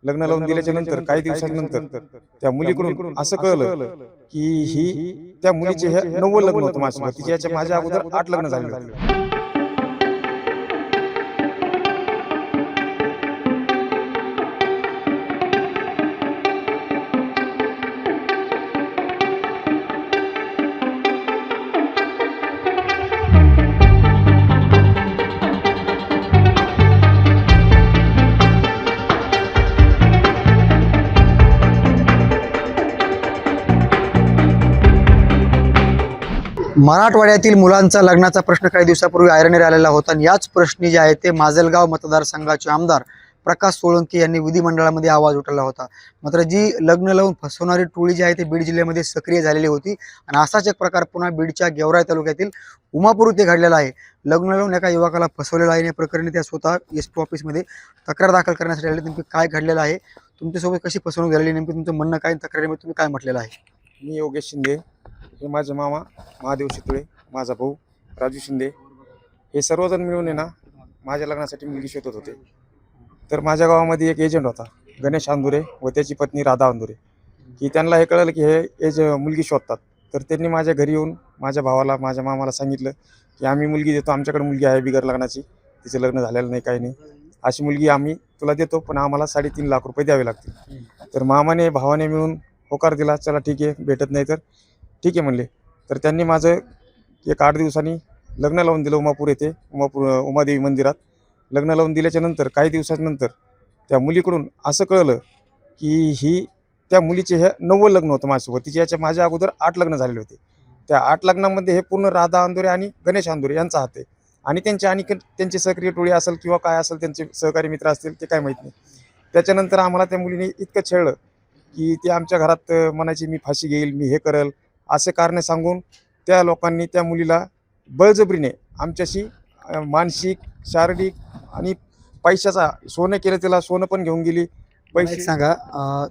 लग्न लावून दिल्याच्या नंतर काही दिवसांनंतर त्या मुलीकडून असं कळलं की ही त्या मुलीचे हे 9वं लग्न होतं माझ्यासोबत. तिच्या याच्या माझ्या अगोदर 8 लग्न झालेले होते. मराठवाड्यातील मुलांचा लग्नाचा प्रश्न काही दिवसापूर्वी ऐरणीवर आलेला होता आणि याच प्रश्नी जे आहे ते माजलगाव मतदारसंघाचे आमदार प्रकाश सोळंकी यांनी विधिमंडळामध्ये आवाज उठवला होता. मात्र जी लग्न लावून फसवणारी टोळी जी आहे ते बीड जिल्ह्यामध्ये सक्रिय झालेली होती आणि असाच एक प्रकार पुन्हा बीडच्या गेवराई तालुक्यातील उमापूर येथे घडलेला आहे. लग्न लावून एका युवकाला फसवलेलं आहे. या प्रकरणी त्या स्वतः SP ऑफिसमध्ये तक्रार दाखल करण्यासाठी आले. नेमकी काय घडलेलं आहे, तुमच्यासोबत कशी फसवणूक झालेली, नेमकी तुमचं म्हणणं काय, तक्रारीमध्ये तुम्ही काय म्हटलेलं आहे? मी योगेश शिंदे, हे माझे मामा महादेव शितळे, माझा भाऊ राजू शिंदे, हे सर्वजण मिळून आहे ना माझ्या लग्नासाठी मुलगी शोधत होते. तर माझ्या गावामध्ये एक एजंट होता गणेश अंदुरे व त्याची पत्नी राधा अंदुरे, की त्यांना हे कळलं की हे मुलगी शोधतात. तर त्यांनी माझ्या घरी येऊन माझ्या भावाला, माझ्या मामाला सांगितलं की आम्ही मुलगी देतो, आमच्याकडे मुलगी आहे बिगर लग्नाची, तिचं लग्न झालेलं नाही, काही नाही, अशी मुलगी आम्ही तुला देतो, पण आम्हाला 3.5 लाख रुपये द्यावे लागतील. तर मामाने भावाने मिळून होकार दिला, चला ठीक आहे, भेटत नाही तर ठीक आहे म्हणले. तर त्यांनी माझं एक 8 दिवसांनी लग्न लावून दिलं उमापूर येथे, उमादेवी मंदिरात. लग्न लावून दिल्याच्या नंतर काही दिवसांनंतर त्या मुलीकडून असं कळलं की ही त्या मुलीचे हे 9वं लग्न होतं माझ्यासोबत. तिच्या याच्या माझ्या अगोदर 8 लग्न झालेले होते. त्या 8 लग्नामध्ये हे पूर्ण राधा अंदुरे आणि गणेश अंदुरे यांचा हात आहे. आणि त्यांची सक्रिय टोळी असेल किंवा काय असेल, त्यांचे सहकारी मित्र असतील, ते काय माहीत नाही. त्याच्यानंतर आम्हाला त्या मुलीने इतकं छळलं की ते आमच्या घरात म्हणायची मी फाशी घेईल, मी हे करेल, असे कारणे सांगून त्या लोकांनी त्या मुलीला बळजबरीने आमच्याशी मानसिक, शारीरिक आणि पैशाचा, सोनं केलं, तिला सोनं पण घेऊन गेली. पैसे सांगा,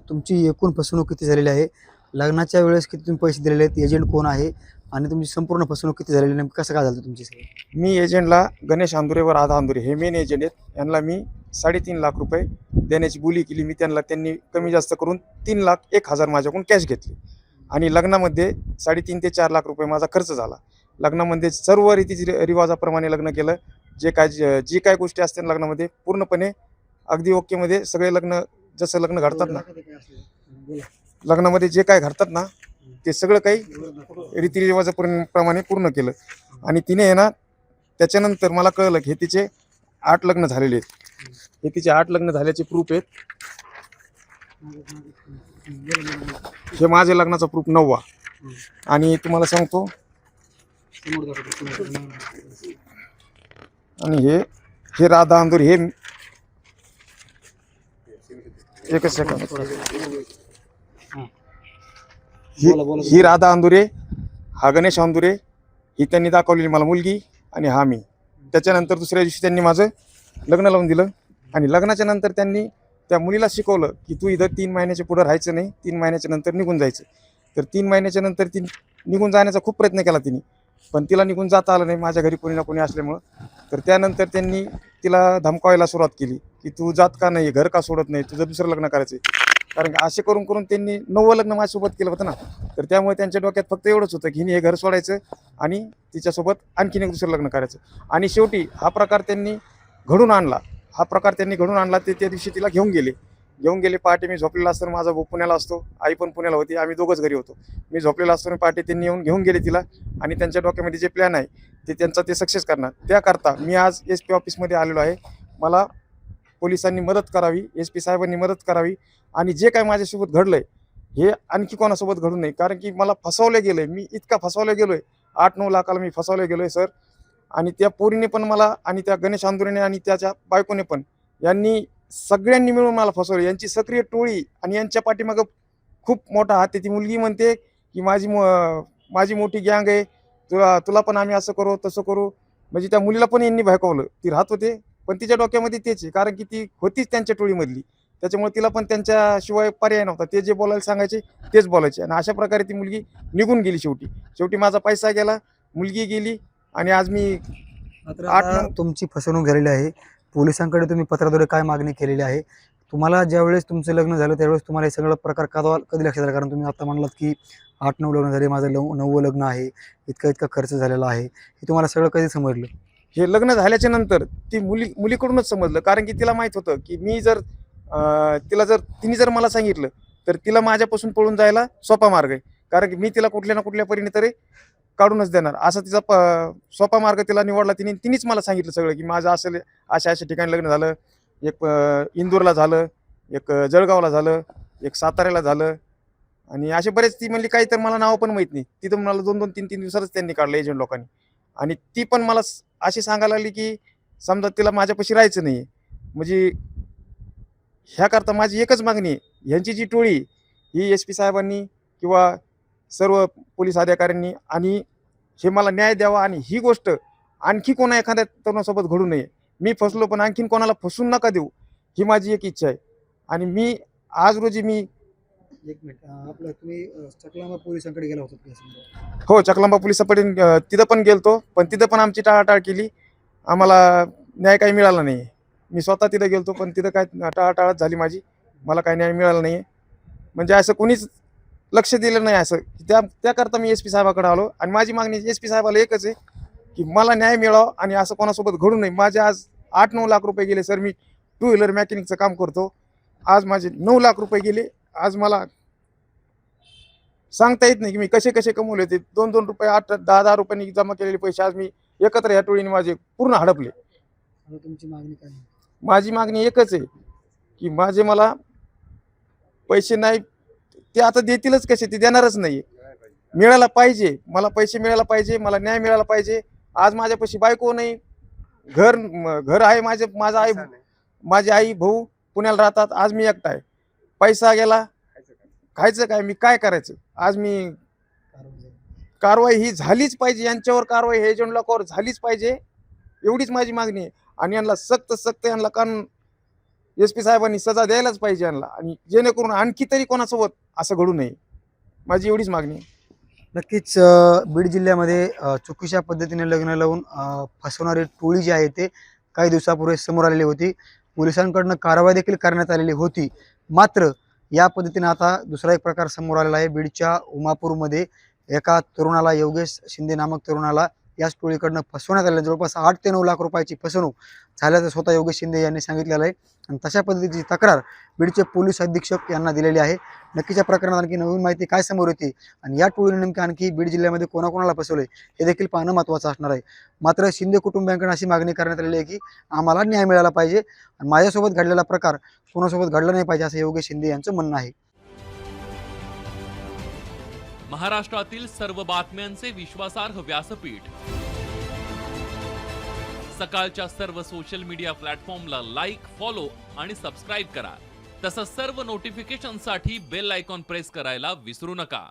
तुमची एकूण फसवणूक किती झालेली आहे? लग्नाच्या वेळेस किती तुम्ही पैसे दिलेले आहेत? एजंट कोण आहे आणि तुमची संपूर्ण फसवणूक किती झालेली, नेमकं कसं काय झालं तुमची सगळं? मी एजंटला गणेश अंदुरे व राधा अंदुरे हे मेन एजंट आहेत. यांना मी 3.5 लाख रुपये देण्याची बोली केली. त्यांनी कमी जास्त करून 3,01,000 माझ्याकडून कॅश घेतली. आणि लग्नामध्ये 3.5 ते 4 लाख रुपये माझा खर्च झाला. लग्नामध्ये सर्व रिवाजाप्रमाणे लग्न केलं. जी काय गोष्टी असतात लग्नामध्ये पूर्णपणे अगदी ओकेमध्ये सगळे लग्न, जसं लग्न घडतात ना, लग्नामध्ये जे काय घडतात ना ते सगळं काही रीतिरिवाजाप्रमाणे पूर्ण केलं. आणि तिने आहे ना, त्याच्यानंतर मला कळलं की हे तिचे 8 लग्न झालेले आहेत. हे तिचे 8 लग्न झाल्याचे प्रूफ आहेत. हे माझ्या लग्नाचा प्रूफ 9वा. आणि तुम्हाला सांगतो, आणि हे राधा अंदुरे, हे एकच सेकंद, ही राधा अंदुरे, हा गणेश अंदुरे, ही त्यांनी दाखवलेली मला मुलगी, आणि हा मी. त्याच्यानंतर दुसऱ्या दिवशी त्यांनी माझं लग्न लावून दिलं. आणि लग्नाच्या नंतर त्यांनी त्या मुलीला शिकवलं की तू इथं 3 महिन्याच्या पुढं राहायचं नाही, 3 महिन्याच्या नंतर निघून जायचं. तर 3 महिन्याच्या नंतर ती निघून जाण्याचा खूप प्रयत्न केला तिने, पण तिला निघून जाता आलं नाही, माझ्या घरी कोणी ना कोणी असल्यामुळं. तर त्यानंतर त्यांनी तिला धमकावायला सुरुवात केली की तू जात का नाही, घर का सोडत नाही, तुझं दुसरं लग्न करायचं. कारण की असे करून करून त्यांनी 9वं लग्न माझ्यासोबत केलं होतं ना. तर त्यामुळे त्यांच्या डोक्यात फक्त एवढंच होतं की हिने हे घर सोडायचं आणि तिच्यासोबत आणखीन एक दुसरं लग्न करायचं. आणि शेवटी हा प्रकार त्यांनी घडून आणला. ते त्या दिवशी तिला घेऊन गेले. पहाटे मी झोपलेला असताना, माझा भाऊ पुण्याला असतो, आई पण पुण्याला होती, आम्ही दोघंच घरी होतो. मी झोपलेला असताना पहाटे त्यांनी येऊन घेऊन गेले तिला. आणि त्यांच्या डोक्यामध्ये जे प्लॅन आहे ते सक्सेस करणार. त्याकरता मी आज SP ऑफिसमध्ये आलेलो आहे. मला पोलिसांनी मदत करावी, SP साहेबांनी मदत करावी. आणि जे काय माझ्यासोबत घडलंय हे आणखी कोणासोबत घडू नये. कारण की मला फसवलं गेलंय, मी इतका फसवलं गेलोय, 8-9 लाखाला मी फसवलं गेलोय सर. आणि त्या पोरीने पण मला, आणि त्या गणेश अंदुरेने आणि त्याच्या बायकोने पण, यांनी सगळ्यांनी मिळून मला फसवलं. यांची सक्रिय टोळी आणि यांच्या पाठीमागं खूप मोठा हात आहे. ती मुलगी म्हणते की माझी मोठी गँग आहे, तुला पण आम्ही असं करू तसं करू. म्हणजे त्या मुलीला पण यांनी भयकवलं. ती राहत होते पण तिच्या डोक्यामध्ये तेच आहे, कारण की ती होतीच त्यांच्या टोळीमधली. त्याच्यामुळे तिला पण त्यांच्याशिवाय पर्याय नव्हता. ते जे बोलायला सांगायचे तेच बोलायचे. आणि अशा प्रकारे ती मुलगी निघून गेली. शेवटी माझा पैसा गेला, मुलगी गेली. आणि आज मी तुमची फसवणूक झालेली आहे. पोलिसांकडे तुम्ही पत्राद्वारे काय मागणी केलेली आहे? तुम्हाला ज्यावेळेस तुमचं लग्न झालं त्यावेळेस तुम्हाला हे सगळं प्रकार कधी लक्षात आला? कारण तुम्ही आता म्हणलात की 8-9 लग्न झाले, माझं 9वं लग्न आहे, इतका खर्च झालेला आहे, हे तुम्हाला सगळं कधी समजलं? हे लग्न झाल्याच्या नंतर ती मुलीकडूनच समजलं. कारण की तिला माहित होतं की मी जर तिने जर मला सांगितलं तर तिला माझ्यापासून पळून जायला सोपा मार्ग आहे. कारण की मी तिला कुठल्या ना कुठल्या परीने तरी काढूनच देणार, असा तिचा सोपा मार्ग तिला निवडला. तिनेच मला सांगितलं सगळं की माझं असेल अशा ठिकाणी लग्न झालं. एक इंदूरला झालं, एक जळगावला झालं, एक साताऱ्याला झालं आणि असे बरेच. ती म्हणली काही तर मला नावं पण माहीत नाही. तिथं मला 2-2, 3-3 दिवसातच त्यांनी काढलं एजंट लोकांनी. आणि ती पण मला अशी सांगायला लागली की समजा तिला माझ्यापाशी राहायचं नाही. म्हणजे ह्याकरता माझी एकच मागणी आहे, ह्यांची जी टोळी ही SP साहेबांनी किंवा सर्व पोलीस अधिकाऱ्यांनी आणि हे मला न्याय द्यावा आणि ही गोष्ट आणखी कोणा एखाद्या तरुणासोबत घडू नये. मी फसलो पण आणखीन कोणाला फसून नका देऊ, ही माझी एक इच्छा आहे. आणि मी आज रोजी एक मिनिट, आपलं तुम्ही चकलामा पोलिसांकडे गेला होता? हो, चकलांबा पोलिसापर्यंत तिथं पण गेलतो, पण तिथं पण आमची टाळाटाळ केली. आम्हाला न्याय काही मिळाला नाही. मी स्वतः तिथं गेलतो पण तिथं काय टाळाटाळच झाली माझी. मला काही न्याय मिळाला नाही. म्हणजे असं कोणीच लक्ष दिलं नाही. असं त्याकरता मी SP साहेबाकडे आलो आणि माझी मागणी SP साहेबाला एकच आहे की मला न्याय मिळावा आणि असं कोणासोबत घडू नये. माझे आज 8-9 लाख रुपये गेले सर. मी 2 व्हीलर मेकॅनिकचं काम करतो. आज माझे 9 लाख रुपये गेले. आज मला सांगता येत नाही की मी कसे कसे कमवले होते. 2-2 रुपये, 8-10 रुपयांनी जमा केलेले पैसे आज मी एकत्र ह्या टोळीने माझे पूर्ण हडपले. तुमची मागणी काय? माझी मागणी एकच आहे की मला पैसे नाही, ते आता देतीलच कसे, ते देणारच नाही. मिळायला पाहिजे, मला पैसे मिळायला पाहिजे, मला न्याय मिळाला पाहिजे. आज माझ्यापाशी बायको नाही, घर आहे माझी आई भाऊ पुण्याला राहतात. आज मी एकटा आहे. पैसा गेला, खायचं काय, मी काय करायचं? आज मी कारवाई ही झालीच पाहिजे, यांच्यावर कारवाई हे एजंट लोकांवर झालीच पाहिजे, एवढीच माझी मागणी आहे. आणि यांना सक्त यांना कानून SP साहेबांनी सजा द्यायलाच पाहिजे यांना, आणि जेणेकरून आणखी तरी कोणासोबत असं घडू नये, माझी एवढीच मागणी आहे. नक्कीच बीड जिल्ह्यामध्ये चुकीच्या पद्धतीने लग्न लावून फसवणारी टोळी जी आहे ते काही दिवसापूर्वी समोर आलेली होती. पोलिसांकडून कारवाई देखील करण्यात आलेली होती. मात्र या पद्धतीने आता दुसरा एक प्रकार समोर आलेला आहे. बीडच्या उमापूरमध्ये एका तरुणाला, योगेश शिंदे नामक तरुणाला याच टोळीकडनं फसवण्यात आलं. जवळपास 8 ते 9 लाख रुपयाची फसवणूक झाल्याचं स्वतः योगेश शिंदे यांनी सांगितलेलं आहे. आणि तशा पद्धतीची तक्रार बीडचे पोलीस अधीक्षक यांना दिलेली आहे. नक्कीच या प्रकरणात आणखी नवीन माहिती काय समोर येते आणि या टोळीने नेमकं आणखी बीड जिल्ह्यामध्ये कोणाकोणाला फसवले हे देखील पाहणं महत्त्वाचं असणार आहे. मात्र शिंदे कुटुंबियांकडून अशी मागणी करण्यात आलेली आहे की आम्हाला न्याय मिळाला पाहिजे आणि माझ्यासोबत घडलेला प्रकार कोणासोबत घडला नाही पाहिजे, असं योगेश शिंदे यांचं म्हणणं आहे. महाराष्ट्रातील सर्व बातम्यांचे विश्वासार्ह व्यासपीठ, सकाळच्या सर्व सोशल मीडिया प्लॅटफॉर्मला लाईक, फॉलो आणि सबस्क्राईब करा. तसंच सर्व नोटिफिकेशनसाठी बेल आयकॉन प्रेस करायला विसरू नका.